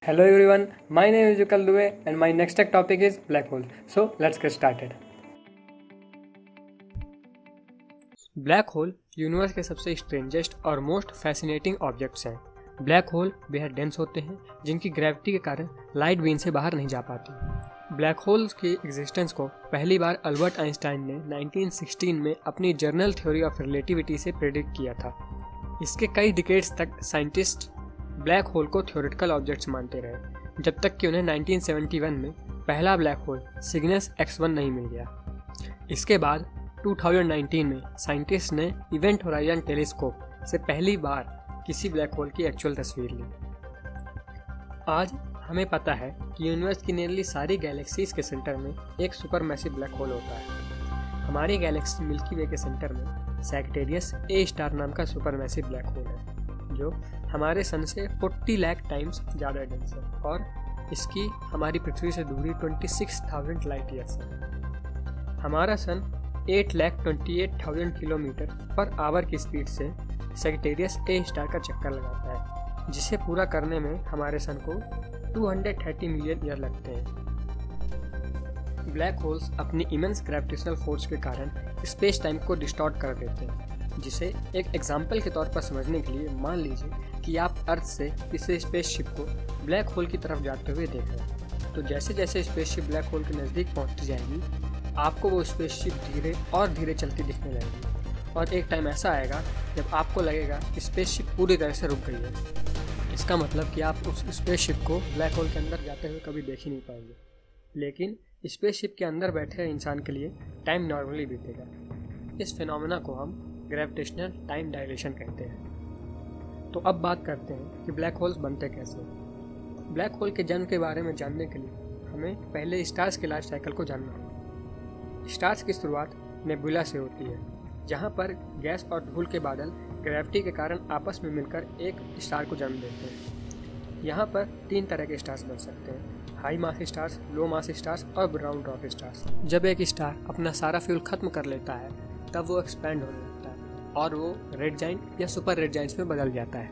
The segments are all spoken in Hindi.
Hello everyone, my name is Yukal Due and my next tech topic is black hole. So let's get started. Black hole universe के सबसे स्ट्रेंजेस्ट और मोस्ट फैसिनेटिंग ऑब्जेक्ट्स हैं। ब्लैक होल बेहद डेंस होते हैं जिनकी ग्रेविटी के कारण लाइट बीम से बाहर नहीं जा पाती। ब्लैक होल्स की एग्जिस्टेंस को पहली बार अल्बर्ट आइंस्टाइन ने 1916 में अपनी जर्नल थ्योरी ऑफ रिलेटिविटी से प्रेडिक्ट किया था। इसके कई डिकेड्स तक साइंटिस्ट ब्लैक होल को थ्योरेटिकल ऑब्जेक्ट्स मानते रहे, जब तक कि उन्हें 1971 में पहला ब्लैक होल सिग्नस X1 नहीं मिल गया। इसके बाद 2019 में साइंटिस्ट ने इवेंट होराइजन टेलीस्कोप से पहली बार किसी ब्लैक होल की एक्चुअल तस्वीर ली। आज हमें पता है कि यूनिवर्स की नियरली सारी गैलेक्सीज के सेंटर में एक सुपर मैसिव ब्लैक होल होता है। हमारी गैलेक्सी मिल्की वे के सेंटर में सैजिटेरियस ए स्टार नाम का सुपर मैसिव ब्लैक होल है, जो हमारे सन से 40 लाख टाइम्स ज़्यादा डेंस है और इसकी हमारी पृथ्वी से दूरी 26,000 लाइट ईयर्स है। हमारा सन 8,28,000 किलोमीटर पर आवर की स्पीड से सैजिटेरियस ए स्टार का चक्कर लगाता है, जिसे पूरा करने में हमारे सन को 230 मिलियन ईयर लगते हैं। ब्लैक होल्स अपनी इमेंस ग्रेविटेशनल फोर्स के कारण स्पेस टाइम को डिस्टॉर्ट कर देते हैं, जिसे एक एग्जाम्पल के तौर पर समझने के लिए मान लीजिए कि आप अर्थ से किसी स्पेसशिप को ब्लैक होल की तरफ जाते हुए देख रहे हैं। तो जैसे जैसे स्पेसशिप ब्लैक होल के नज़दीक पहुंचती जाएगी, आपको वो स्पेसशिप धीरे और धीरे चलती दिखने लगेगी और एक टाइम ऐसा आएगा जब आपको लगेगा कि स्पेसशिप पूरी तरह से रुक गई है। इसका मतलब कि आप उस स्पेसशिप को ब्लैक होल के अंदर जाते हुए कभी देख ही नहीं पाएंगे, लेकिन स्पेसशिप के अंदर बैठे इंसान के लिए टाइम नॉर्मली बीतेगा। इस फिनोमेना को हम ग्रेविटेशनल टाइम डायलेशन कहते हैं। तो अब बात करते हैं कि ब्लैक होल्स बनते कैसे। ब्लैक होल के जन्म के बारे में जानने के लिए हमें पहले स्टार्स के लाइफ साइकिल को जानना होगा। स्टार्स की शुरुआत नेबुला से होती है, जहां पर गैस और धूल के बादल ग्रेविटी के कारण आपस में मिलकर एक स्टार को जन्म देते हैं। यहाँ पर 3 तरह के स्टार्स बन सकते हैं: हाई मास स्टार्स, लो मास स्टार्स और ब्राउन ड्वार्फ स्टार्स। जब एक स्टार अपना सारा फ्यूल खत्म कर लेता है, तब वो एक्सपैंड होने लगता है और वो रेड जाइंट या सुपर रेड जाइंट्स में बदल जाता है।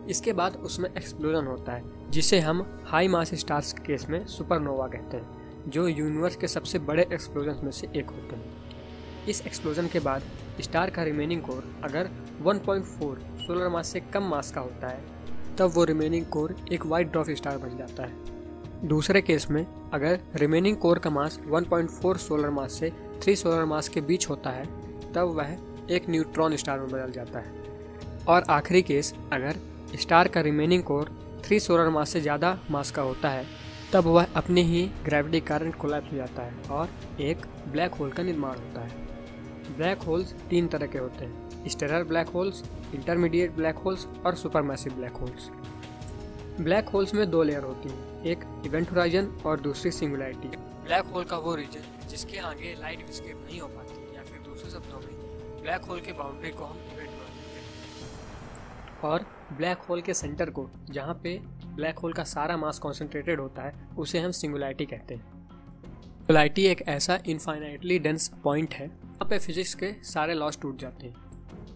इसके बाद उसमें एक्सप्लोजन होता है, जिसे हम हाई मास स्टार्स के केस में सुपरनोवा कहते हैं, जो यूनिवर्स के सबसे बड़े एक्सप्लोजन में से एक होते हैं। इस एक्सप्लोजन के बाद स्टार का रिमेनिंग कोर अगर 1.4 सोलर मास से कम मास का होता है, तब वो रिमेनिंग कोर एक वाइट ड्वार्फ स्टार बन जाता है। दूसरे केस में अगर रिमेनिंग कोर का मास 1.4 सोलर मास से 3 सोलर मास के बीच होता है, तब वह एक न्यूट्रॉन स्टार में बदल जाता है। और आखिरी केस, अगर स्टार का रिमेनिंग कोर 3 सोलर मास से ज़्यादा मास का होता है, तब वह अपने ही ग्रेविटी कारण कोलैप्स हो जाता है और एक ब्लैक होल का निर्माण होता है। ब्लैक होल्स 3 तरह के होते हैं: stellar black holes, intermediate black holes और supermassive black holes. Black holes में 2 लेयर होती हैं, एक इवेंट होराइजन और दूसरी सिंगुलैरिटी। ब्लैक होल का वो रीजन जिसके आगे लाइट एस्केप नहीं हो पाती, या फिर दूसरे शब्दों में ब्लैक होल के बाउंड्री को हम इवेंट मानते हैं। और ब्लैक होल के सेंटर को, जहाँ पे ब्लैक होल का सारा मास कॉन्सेंट्रेटेड होता है, उसे हम सिंगुलैरिटी कहते हैं। सिंगुलैरिटी एक ऐसा इनफाइनाइटली डेंस पॉइंट है जहाँ पे फिजिक्स के सारे लॉस टूट जाते हैं।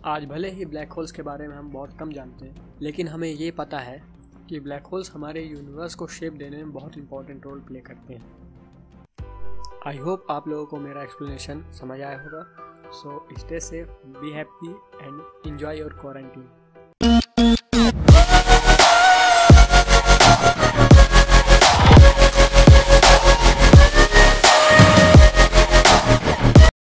आज भले ही ब्लैक होल्स के बारे में हम बहुत कम जानते हैं, लेकिन हमें ये पता है कि ब्लैक होल्स हमारे यूनिवर्स को शेप देने में बहुत इंपॉर्टेंट रोल प्ले करते हैं। आई होप आप लोगों को मेरा एक्सप्लेनेशन समझ आया होगा। So stay safe, be happy and enjoy your quarantine.